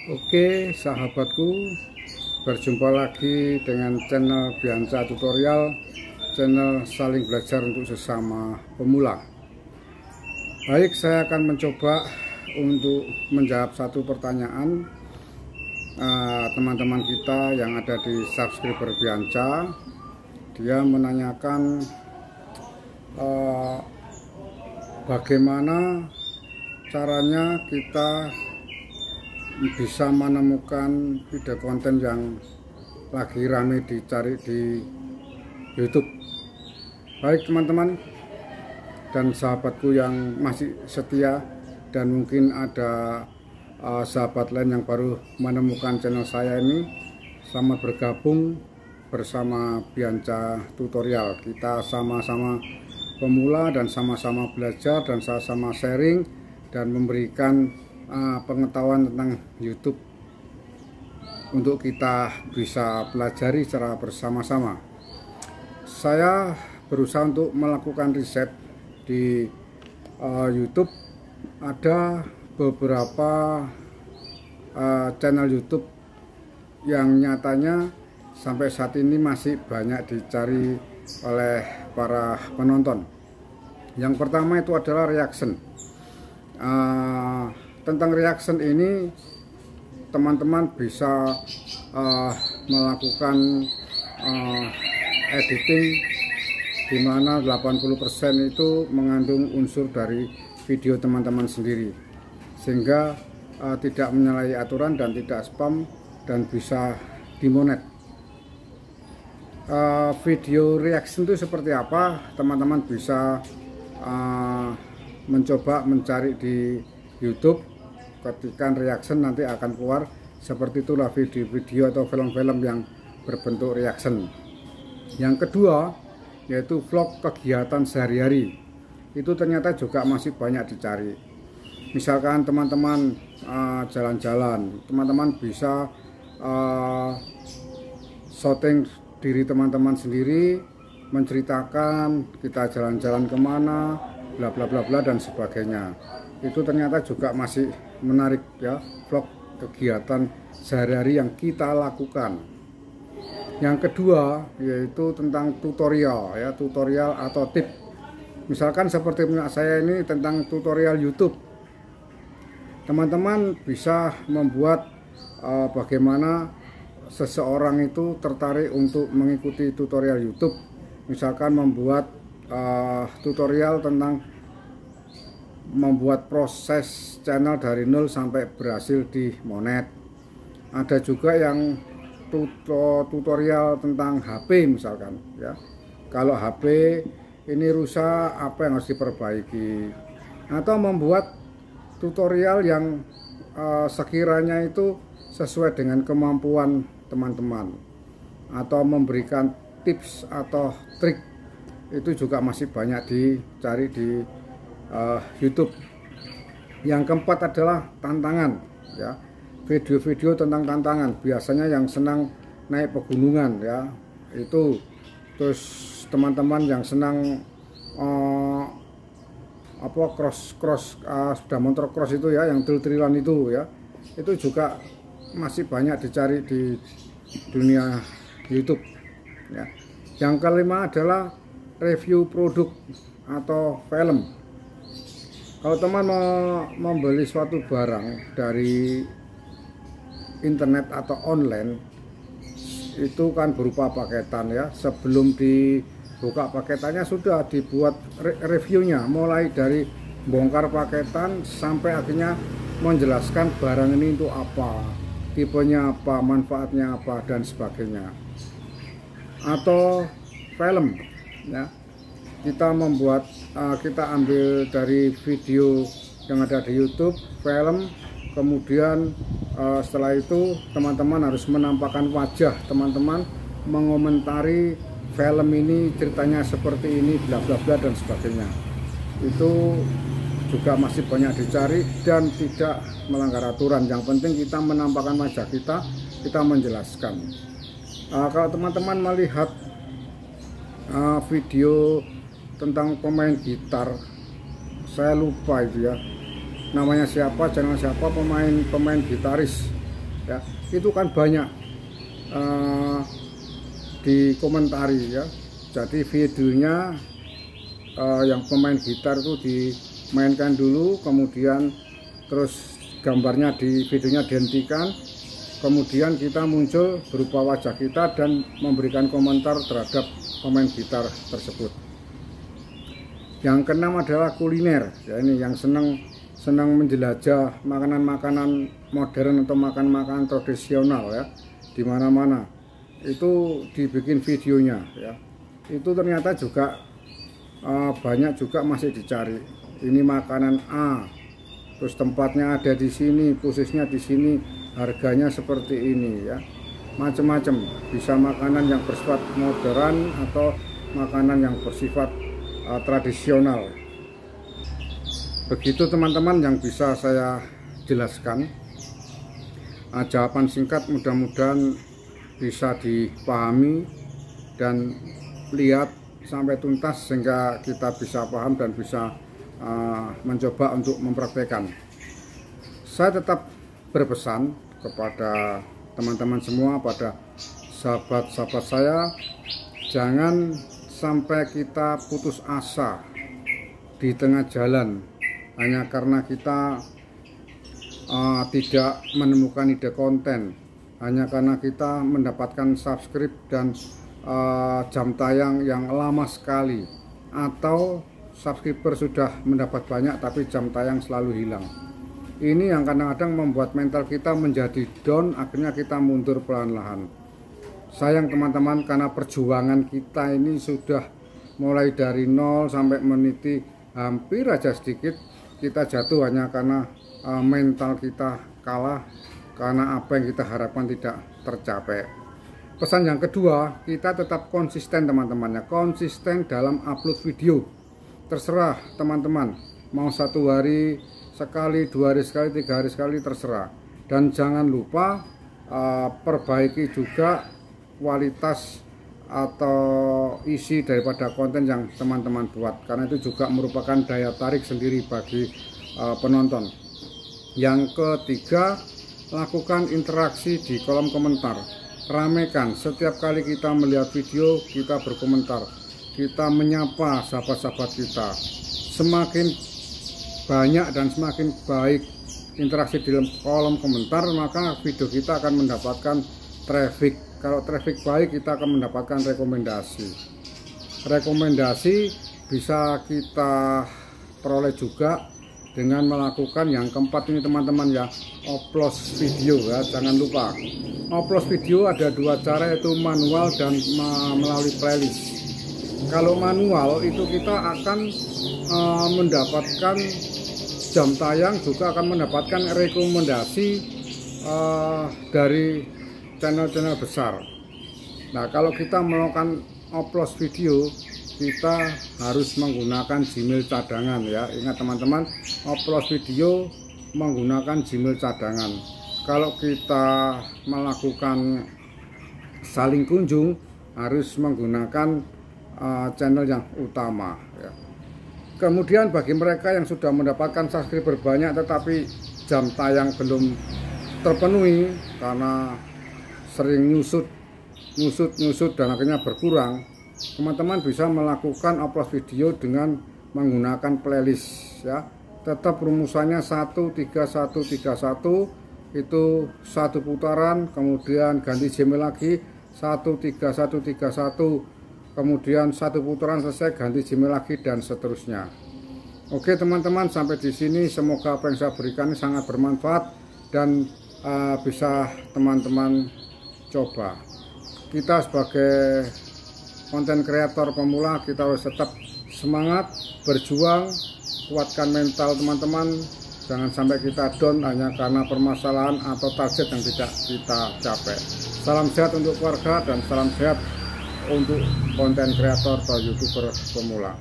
Oke sahabatku, berjumpa lagi dengan channel Bianca Tutorial, channel saling belajar untuk sesama pemula. Baik, saya akan mencoba untuk menjawab satu pertanyaan teman-teman kita yang ada di subscriber Bianca. Dia menanyakan bagaimana caranya kita bisa menemukan video konten yang lagi rame dicari di YouTube. Baik teman-teman dan sahabatku yang masih setia, dan mungkin ada sahabat lain yang baru menemukan channel saya ini, selamat bergabung bersama Bianca Tutorial. Kita sama-sama pemula dan sama-sama belajar dan sama-sama sharing dan memberikan pengetahuan tentang YouTube untuk kita bisa pelajari secara bersama-sama. Saya berusaha untuk melakukan riset di YouTube. Ada beberapa channel YouTube yang nyatanya sampai saat ini masih banyak dicari oleh para penonton. Yang pertama itu adalah reaction. Tentang reaction ini teman-teman bisa melakukan editing di mana 80% itu mengandung unsur dari video teman-teman sendiri, sehingga tidak menyalahi aturan dan tidak spam dan bisa dimonet. Video reaction itu seperti apa? Teman-teman bisa mencoba mencari di YouTube. Ketika reaction nanti akan keluar seperti itulah video-video atau film-film yang berbentuk reaction. Yang kedua yaitu vlog kegiatan sehari-hari. Itu ternyata juga masih banyak dicari. Misalkan teman-teman jalan-jalan, teman-teman bisa shooting diri teman-teman sendiri, menceritakan kita jalan-jalan kemana, bla bla bla bla dan sebagainya. Itu ternyata juga masih menarik ya, vlog kegiatan sehari-hari yang kita lakukan. Yang kedua yaitu tentang tutorial ya, tutorial atau tip. Misalkan seperti punya saya ini tentang tutorial YouTube. Teman-teman bisa membuat bagaimana seseorang itu tertarik untuk mengikuti tutorial YouTube. Misalkan membuat tutorial tentang membuat proses channel dari nol sampai berhasil di monet. Ada juga yang tutorial tentang HP misalkan ya. Kalau HP ini rusak, apa yang harus diperbaiki, atau membuat tutorial yang sekiranya itu sesuai dengan kemampuan teman-teman, atau memberikan tips atau trik. Itu juga masih banyak dicari di YouTube. Yang keempat adalah tantangan ya, video-video tentang tantangan. Biasanya yang senang naik pegunungan ya, itu. Terus teman-teman yang senang cross sepeda motor cross itu ya, yang trail-trailan itu ya, itu juga masih banyak dicari di dunia YouTube ya. Yang kelima adalah review produk atau film. Kalau teman mau membeli suatu barang dari internet atau online, itu kan berupa paketan ya. Sebelum dibuka paketannya sudah dibuat reviewnya, mulai dari bongkar paketan sampai akhirnya menjelaskan barang ini untuk apa, tipenya apa, manfaatnya apa, dan sebagainya. Atau film ya, kita membuat kita ambil dari video yang ada di YouTube, film, kemudian setelah itu teman-teman harus menampakkan wajah teman-teman, mengomentari film ini ceritanya seperti ini, bla bla bla dan sebagainya. Itu juga masih banyak dicari dan tidak melanggar aturan. Yang penting kita menampakkan wajah kita menjelaskan. Kalau teman-teman melihat video tentang pemain gitar, saya lupa itu ya namanya siapa, channel siapa, pemain gitaris ya, itu kan banyak dikomentari ya. Jadi videonya yang pemain gitar itu dimainkan dulu, kemudian terus gambarnya di videonya dihentikan, kemudian kita muncul berupa wajah kita dan memberikan komentar terhadap pemain gitar tersebut. Yang keenam adalah kuliner, ya, ini yang senang menjelajah makanan-makanan modern atau makanan-makanan tradisional ya, di mana-mana itu dibikin videonya ya. Itu ternyata juga banyak juga masih dicari. Ini makanan A, terus tempatnya ada di sini, posisinya di sini, harganya seperti ini ya, macam-macam. Bisa makanan yang bersifat modern atau makanan yang bersifat tradisional. Begitu teman-teman yang bisa saya jelaskan. Jawaban singkat mudah-mudahan bisa dipahami dan lihat sampai tuntas sehingga kita bisa paham dan bisa mencoba untuk mempraktekkan. Saya tetap berpesan kepada teman-teman semua, pada sahabat-sahabat saya, jangan sampai kita putus asa di tengah jalan hanya karena kita tidak menemukan ide konten, hanya karena kita mendapatkan subscribe dan jam tayang yang lama sekali, atau subscriber sudah mendapat banyak tapi jam tayang selalu hilang. Ini yang kadang-kadang membuat mental kita menjadi down, akhirnya kita mundur perlahan-lahan. Sayang teman-teman, karena perjuangan kita ini sudah mulai dari nol sampai meniti hampir aja sedikit, kita jatuh hanya karena mental kita kalah, karena apa yang kita harapkan tidak tercapai. Pesan yang kedua, kita tetap konsisten teman-teman ya, konsisten dalam upload video. Terserah teman-teman, mau 1 hari sekali, 2 hari sekali, 3 hari sekali, terserah. Dan jangan lupa perbaiki juga kualitas atau isi daripada konten yang teman-teman buat, karena itu juga merupakan daya tarik sendiri bagi penonton. Yang ketiga, lakukan interaksi di kolom komentar. Ramaikan, setiap kali kita melihat video kita berkomentar, kita menyapa sahabat-sahabat kita. Semakin banyak dan semakin baik interaksi di kolom komentar, maka video kita akan mendapatkan traffic. Kalau traffic baik, kita akan mendapatkan rekomendasi. Rekomendasi bisa kita peroleh juga dengan melakukan yang keempat ini teman-teman ya, upload video ya. Jangan lupa, upload video ada 2 cara, yaitu manual dan melalui playlist. Kalau manual itu kita akan mendapatkan jam tayang, juga akan mendapatkan rekomendasi dari channel-channel besar. Nah, kalau kita melakukan upload video, kita harus menggunakan Gmail cadangan ya. Ingat teman-teman, upload video menggunakan Gmail cadangan. Kalau kita melakukan saling kunjung, harus menggunakan channel yang utama ya. Kemudian bagi mereka yang sudah mendapatkan subscriber banyak tetapi jam tayang belum terpenuhi karena sering nyusut dan akhirnya berkurang, teman-teman bisa melakukan upload video dengan menggunakan playlist ya. Tetap rumusannya 13131, itu 1 putaran, kemudian ganti Gmail lagi 13131, kemudian 1 putaran selesai, ganti Gmail lagi, dan seterusnya. Oke teman-teman, sampai di sini semoga apa yang saya berikan ini sangat bermanfaat dan bisa teman-teman coba. Kita sebagai konten kreator pemula, kita harus tetap semangat berjuang, kuatkan mental teman-teman. Jangan sampai kita down hanya karena permasalahan atau target yang tidak kita capai. Salam sehat untuk keluarga dan salam sehat untuk konten kreator atau YouTuber pemula.